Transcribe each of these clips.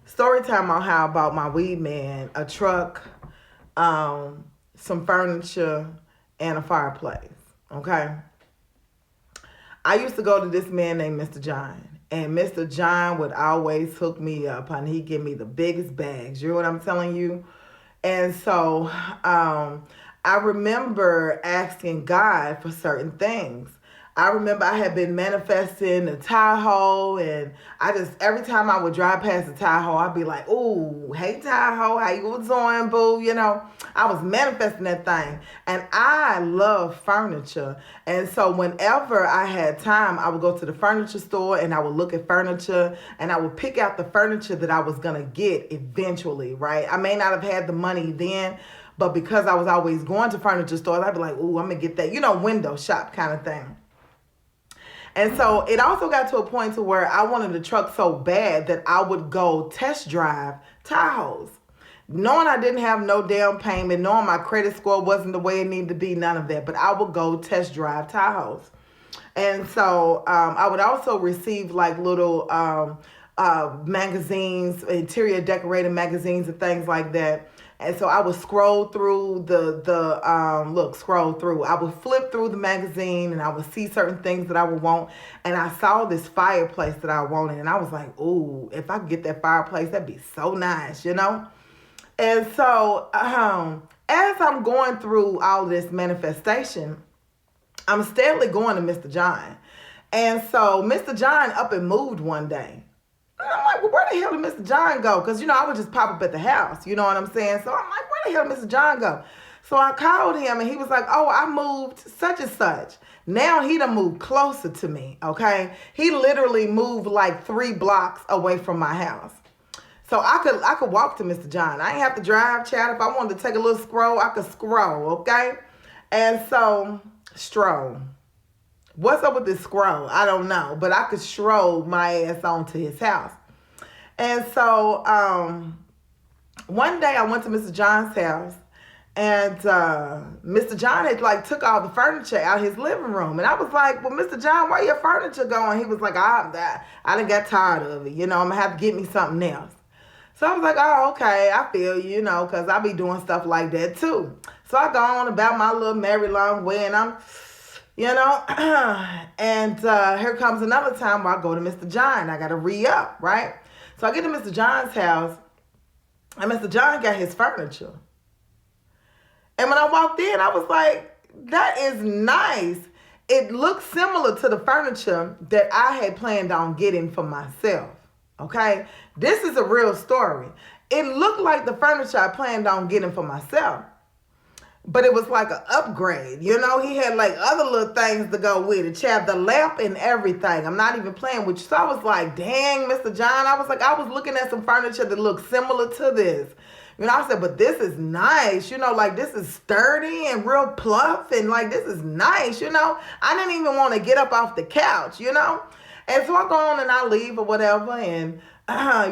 Story time on how I bought my weed man a truck, some furniture, and a fireplace. Okay. I used to go to this man named Mr. John. And Mr. John would always hook me up and he'd give me the biggest bags. You know what I'm telling you? And so I remember asking God for certain things. I remember I had been manifesting the Tahoe, and I just every time I would drive past the Tahoe, I'd be like, "Ooh, hey Tahoe, how you doing, boo?" You know, I was manifesting that thing, and I love furniture, and so whenever I had time, I would go to the furniture store and I would look at furniture, and I would pick out the furniture that I was gonna get eventually. Right? I may not have had the money then. But because I was always going to furniture stores, I'd be like, "Ooh, I'm gonna get that," window shop kind of thing. And so it also got to a point to where I wanted a truck so bad that I would go test drive Tahoes. Knowing I didn't have no down payment, knowing my credit score wasn't the way it needed to be, none of that. But I would go test drive Tahoes. And so I would also receive like little magazines, interior decorating magazines and things like that. And so I would scroll through scroll through. I would flip through the magazine and I would see certain things that I would want. And I saw this fireplace that I wanted. And I was like, ooh, if I could get that fireplace, that'd be so nice, And so as I'm going through all this manifestation, I'm steadily going to Mr. John. And so Mr. John up and moved one day. I'm like, well, where the hell did Mr. John go? Because, I would just pop up at the house. You know what I'm saying? So I'm like, where the hell did Mr. John go? So I called him and he was like, oh, I moved such and such. Now he done moved closer to me, okay? He literally moved like 3 blocks away from my house. So I could walk to Mr. John. I ain't have to drive, chat. If I wanted to take a little scroll, I could scroll, okay? And so, stroll. What's up with this scroll? I don't know. But I could stroll my ass onto his house. And so one day I went to Mr. John's house. And Mr. John had took all the furniture out of his living room. And I was like, well, Mr. John, where your furniture going? He was like, I done got tired of it. I'm going to have to get me something else. So I was like, oh, okay, I feel you, because I be doing stuff like that too. So I go on about my little merry long way and I'm... and here comes another time where I go to Mr. John. I got to re-up, right? So I get to Mr. John's house, and Mr. John got his furniture. And when I walked in, I was like, that is nice. It looks similar to the furniture that I had planned on getting for myself, okay? This is a real story. It looked like the furniture I planned on getting for myself. But it was like an upgrade. He had like other little things to go with it. Chad, the lamp and everything. I'm not even playing with you. So I was like, dang, Mr. John. I was looking at some furniture that looked similar to this. I said, but this is nice. This is sturdy and real pluff. And this is nice, I didn't even want to get up off the couch, And so I go on and I leave or whatever. And, my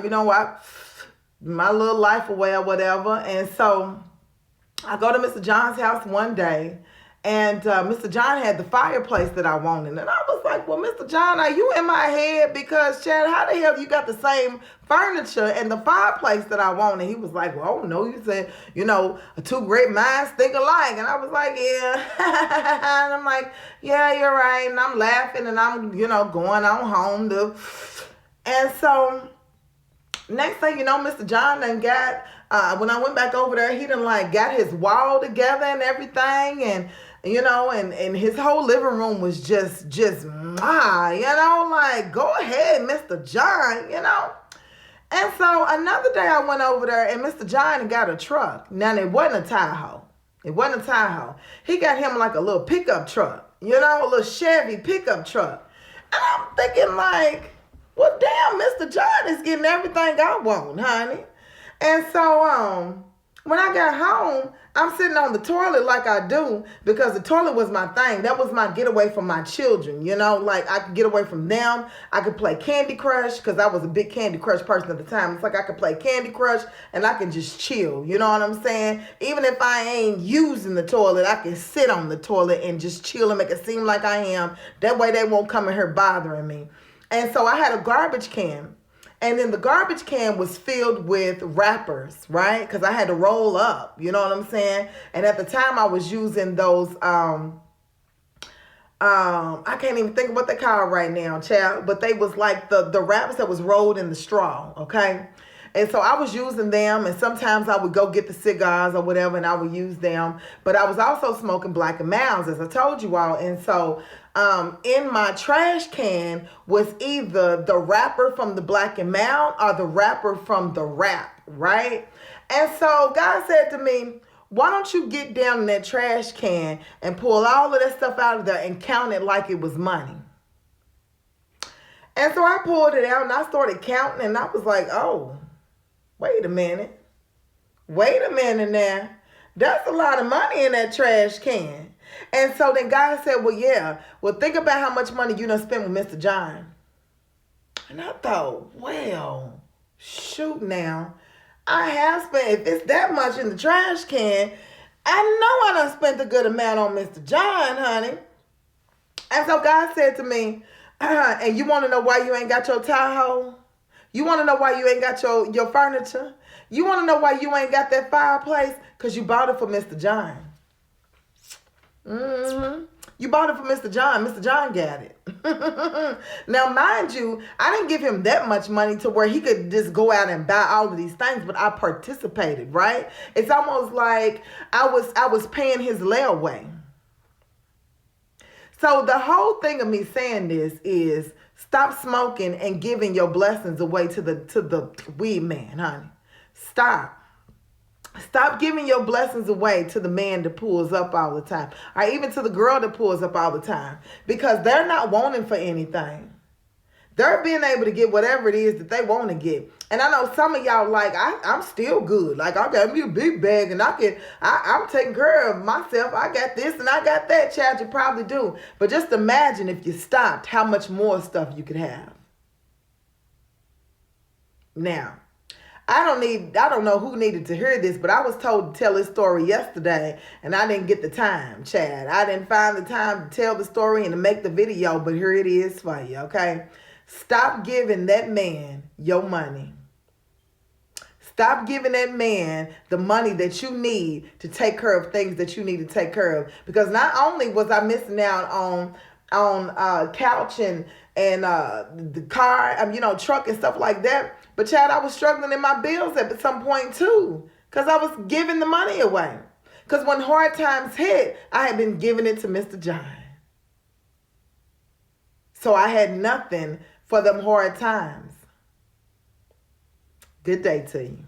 little life away or whatever. And so I go to Mr. John's house one day, and Mr. John had the fireplace that I wanted. And I was like, well, Mr. John, are you in my head? Because, Chad, how the hell you got the same furniture and the fireplace that I wanted? He was like, well, no, you said, two great minds think alike. And I was like, yeah. And I'm like, yeah, you're right. And I'm laughing, and I'm, going on home to. And so next thing you know, Mr. John done got... when I went back over there, he done got his wall together and everything, and and his whole living room was just go ahead, Mr. John, And so another day I went over there and Mr. John got a truck. Now it wasn't a Tahoe. He got him like a little pickup truck, a little Chevy pickup truck. And I'm thinking well, damn, Mr. John is getting everything I want, honey. And so when I got home, I'm sitting on the toilet like I do because the toilet was my thing. That was my getaway from my children, I could get away from them. I could play Candy Crush because I was a big Candy Crush person at the time. It's like I could play Candy Crush and I can just chill, you know what I'm saying? Even if I ain't using the toilet, I can sit on the toilet and just chill and make it seem like I am. That way they won't come in here bothering me. And so I had a garbage can. And then the garbage can was filled with wrappers, right? Because I had to roll up, you know what I'm saying? And at the time I was using those I can't even think of what they call right now, child, but they was like the wraps that was rolled in the straw, okay? And so I was using them, and sometimes I would go get the cigars or whatever, and I would use them. But I was also smoking Black and Milds, as I told you all. And so in my trash can was either the wrapper from the Black and Mild or the wrapper from the wrap, right? And so God said to me, why don't you get down in that trash can and pull all of that stuff out of there and count it like it was money? And so I pulled it out and I started counting, and I was like, oh, wait a minute. Wait a minute now. That's a lot of money in that trash can. And so then God said, well, yeah. Well, think about how much money you done spent with Mr. John. And I thought, well, shoot now. I have spent, if it's that much in the trash can, I know I done spent a good amount on Mr. John, honey. And so God said to me, and you want to know why you ain't got your Tahoe? You want to know why you ain't got your furniture? You want to know why you ain't got that fireplace? Because you bought it for Mr. John. Mm-hmm. You bought it for Mr. John. Mr. John got it. Now, mind you, I didn't give him that much money to where he could just go out and buy all of these things, but I participated, right? It's almost like I was paying his layaway. So the whole thing of me saying this is stop smoking and giving your blessings away to the weed man, honey. Stop. Stop giving your blessings away to the man that pulls up all the time, or even to the girl that pulls up all the time, because they're not wanting for anything. They're being able to get whatever it is that they want to get. And I know some of y'all like, I'm still good. Like, I got me a big bag and I'm taking care of myself. I got this and I got that, child. You probably do. But just imagine if you stopped, how much more stuff you could have. Now, I don't know who needed to hear this, but I was told to tell this story yesterday, and I didn't get the time, Chad. I didn't find the time to tell the story and to make the video, but here it is for you, okay? Stop giving that man your money. Stop giving that man the money that you need to take care of things that you need to take care of. Because not only was I missing out on couch and the car, truck and stuff like that, but Chad, I was struggling in my bills at some point too, because I was giving the money away. Because when hard times hit, I had been giving it to Mr. John. So I had nothing for them hard times. Good day to you.